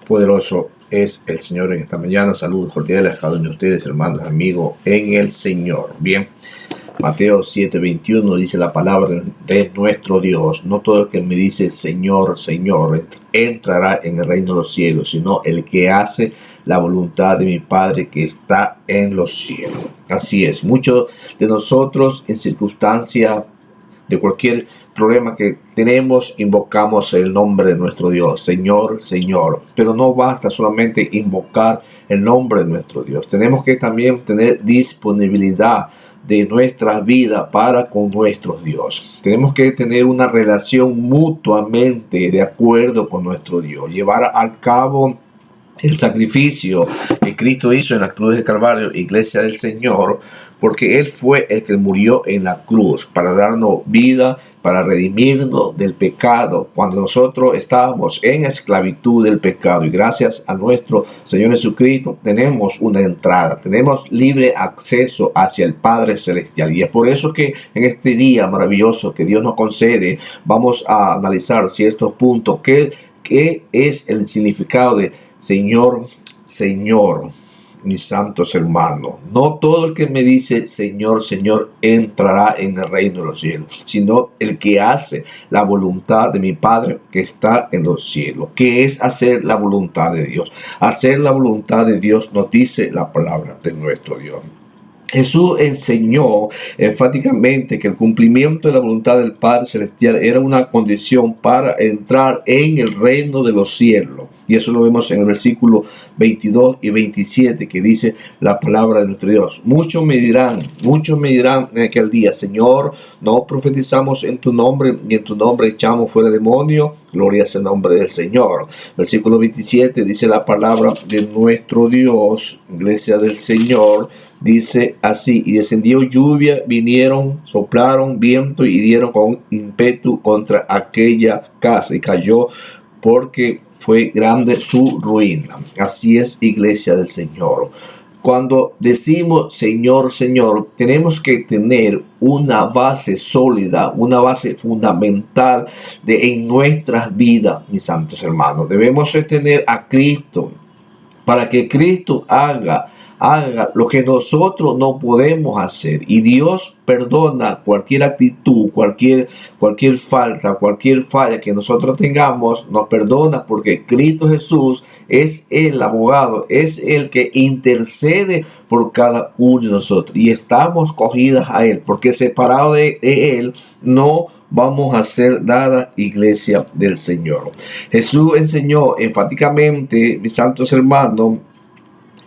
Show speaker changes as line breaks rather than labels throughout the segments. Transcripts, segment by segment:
Poderoso es el Señor en esta mañana. Saludos cordiales a cada uno de ustedes, hermanos, amigos, en el Señor. Bien, Mateo 7:21 dice la palabra de nuestro Dios: no todo el que me dice Señor, Señor, entrará en el reino de los cielos, sino el que hace la voluntad de mi Padre que está en los cielos. Así es, muchos de nosotros en circunstancias de cualquier problema que tenemos, invocamos el nombre de nuestro Dios, Señor, Señor. Pero no basta solamente invocar el nombre de nuestro Dios. Tenemos que también tener disponibilidad de nuestra vida para con nuestro Dios. Tenemos que tener una relación mutuamente de acuerdo con nuestro Dios. Llevar al cabo el sacrificio que Cristo hizo en la cruz del Calvario, iglesia del Señor, porque Él fue el que murió en la cruz para darnos vida, para redimirnos del pecado cuando nosotros estábamos en esclavitud del pecado. Y gracias a nuestro Señor Jesucristo tenemos una entrada, tenemos libre acceso hacia el Padre Celestial. Y es por eso que en este día maravilloso que Dios nos concede, vamos a analizar ciertos puntos. ¿Qué es el significado de Señor, Señor? Mis santos hermanos, no todo el que me dice Señor, Señor entrará en el reino de los cielos, sino el que hace la voluntad de mi Padre que está en los cielos. ¿Qué es hacer la voluntad de Dios? Hacer la voluntad de Dios nos dice la palabra de nuestro Dios. Jesús enseñó enfáticamente que el cumplimiento de la voluntad del Padre Celestial era una condición para entrar en el reino de los cielos. Y eso lo vemos en el versículo 22 y 27 que dice la palabra de nuestro Dios. Muchos me dirán en aquel día: Señor, no profetizamos en tu nombre y en tu nombre echamos fuera demonios. Gloria es el nombre del Señor. Versículo 27 dice la palabra de nuestro Dios, iglesia del Señor. Dice así: y descendió lluvia, vinieron, soplaron viento y dieron con ímpetu contra aquella casa y cayó, porque fue grande su ruina. Así es, iglesia del Señor. Cuando decimos Señor, Señor, tenemos que tener una base sólida, una base fundamental en nuestras vidas, mis santos hermanos. Debemos tener a Cristo para que Cristo haga lo que nosotros no podemos hacer. Y Dios perdona cualquier actitud, cualquier falta, cualquier falla que nosotros tengamos, nos perdona porque Cristo Jesús es el abogado, es el que intercede por cada uno de nosotros. Y estamos cogidas a Él, porque separado de Él no vamos a hacer nada, iglesia del Señor. Jesús enseñó enfáticamente, mis santos hermanos,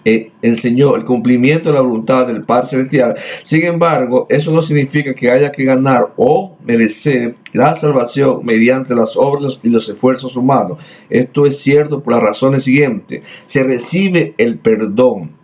enseñó el cumplimiento de la voluntad del Padre Celestial. Sin embargo, eso no significa que haya que ganar o merecer la salvación mediante las obras y los esfuerzos humanos. Esto es cierto por las razones siguientes: se recibe el perdón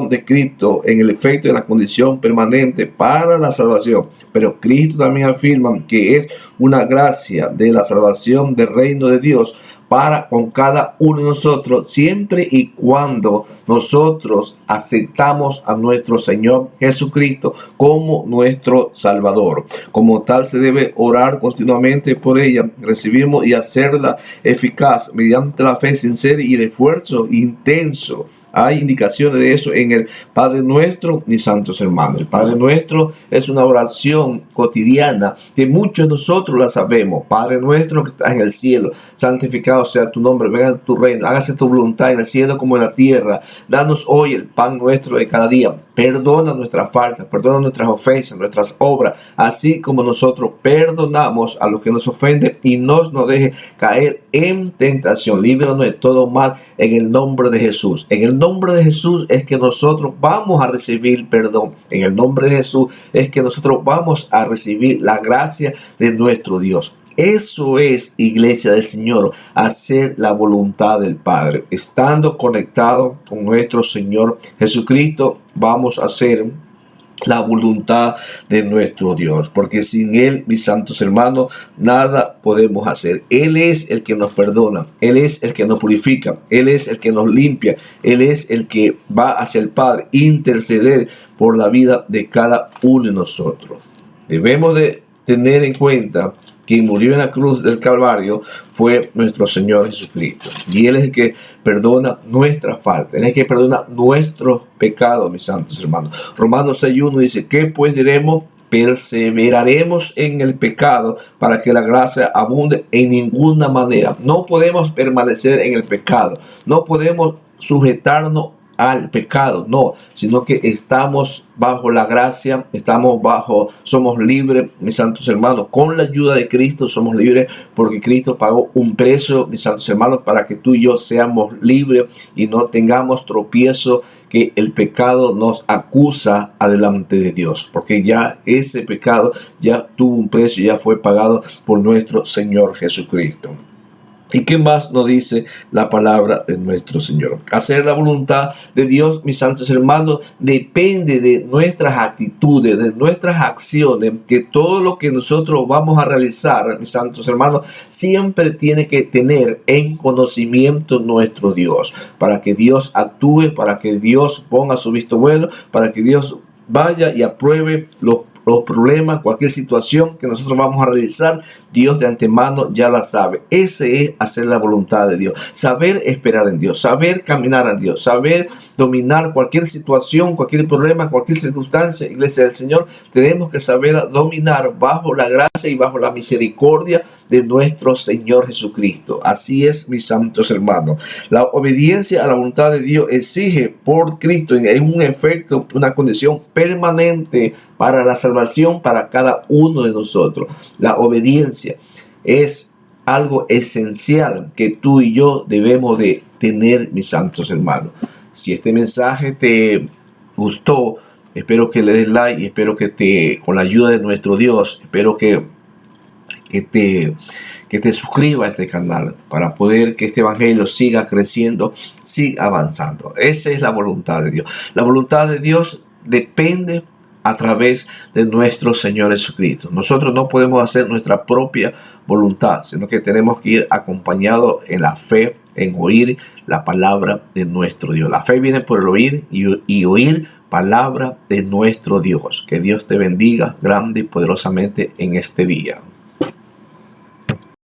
de Cristo en el efecto de la condición permanente para la salvación, pero Cristo también afirma que es una gracia de la salvación del reino de Dios para con cada uno de nosotros, siempre y cuando nosotros aceptamos a nuestro Señor Jesucristo como nuestro Salvador. Como tal, se debe orar continuamente por ella, recibimos y hacerla eficaz mediante la fe sincera y el esfuerzo intenso. Hay indicaciones de eso en el Padre Nuestro, mis santos hermanos. El Padre Nuestro es una oración cotidiana que muchos de nosotros la sabemos. Padre Nuestro que estás en el cielo, santificado sea tu nombre, venga tu reino, hágase tu voluntad en el cielo como en la tierra. Danos hoy el pan nuestro de cada día. Perdona nuestras faltas, perdona nuestras ofensas, nuestras obras, así como nosotros perdonamos a los que nos ofenden, y no nos deje caer en tentación. Líbranos de todo mal en el nombre de Jesús. En el nombre de Jesús es que nosotros vamos a recibir perdón. En el nombre de Jesús es que nosotros vamos a recibir la gracia de nuestro Dios. Eso es, iglesia del Señor, hacer la voluntad del Padre. Estando conectados con nuestro Señor Jesucristo, vamos a hacer la voluntad de nuestro Dios, porque sin Él, mis santos hermanos, nada podemos hacer. Él es el que nos perdona, Él es el que nos purifica, Él es el que nos limpia, Él es el que va hacia el Padre, interceder por la vida de cada uno de nosotros. Debemos de tener en cuenta quien murió en la cruz del Calvario, fue nuestro Señor Jesucristo. Y Él es el que perdona nuestras faltas, Él es el que perdona nuestros pecados, mis santos hermanos. Romanos 6:1 dice, ¿qué pues diremos? Perseveraremos en el pecado para que la gracia abunde. En ninguna manera. No podemos permanecer en el pecado. No podemos sujetarnos al pecado, no, sino que estamos bajo la gracia, somos libres, mis santos hermanos, con la ayuda de Cristo somos libres, porque Cristo pagó un precio, mis santos hermanos, para que tú y yo seamos libres y no tengamos tropiezo, que el pecado nos acusa adelante de Dios, porque ya ese pecado ya tuvo un precio, ya fue pagado por nuestro Señor Jesucristo. ¿Y qué más nos dice la palabra de nuestro Señor? Hacer la voluntad de Dios, mis santos hermanos, depende de nuestras actitudes, de nuestras acciones, que todo lo que nosotros vamos a realizar, mis santos hermanos, siempre tiene que tener en conocimiento nuestro Dios, para que Dios actúe, para que Dios ponga su visto bueno, para que Dios vaya y apruebe los problemas, cualquier situación que nosotros vamos a realizar, Dios de antemano ya la sabe. Ese es hacer la voluntad de Dios. Saber esperar en Dios, saber caminar en Dios, saber dominar cualquier situación, cualquier problema, cualquier circunstancia. Iglesia del Señor, tenemos que saber dominar bajo la gracia y bajo la misericordia de nuestro Señor Jesucristo. Así es, mis santos hermanos. La obediencia a la voluntad de Dios exige por Cristo en un efecto, una condición permanente para la salvación para cada uno de nosotros. La obediencia es algo esencial que tú y yo debemos de tener, mis santos hermanos. Si este mensaje te gustó, espero que le des like y espero que con la ayuda de nuestro Dios, espero que te suscribas a este canal para poder que este evangelio siga creciendo, siga avanzando. Esa es la voluntad de Dios. La voluntad de Dios depende a través de nuestro Señor Jesucristo. Nosotros no podemos hacer nuestra propia voluntad, sino que tenemos que ir acompañados en la fe, en oír la palabra de nuestro Dios. La fe viene por el oír y oír palabra de nuestro Dios. Que Dios te bendiga grande y poderosamente en este día.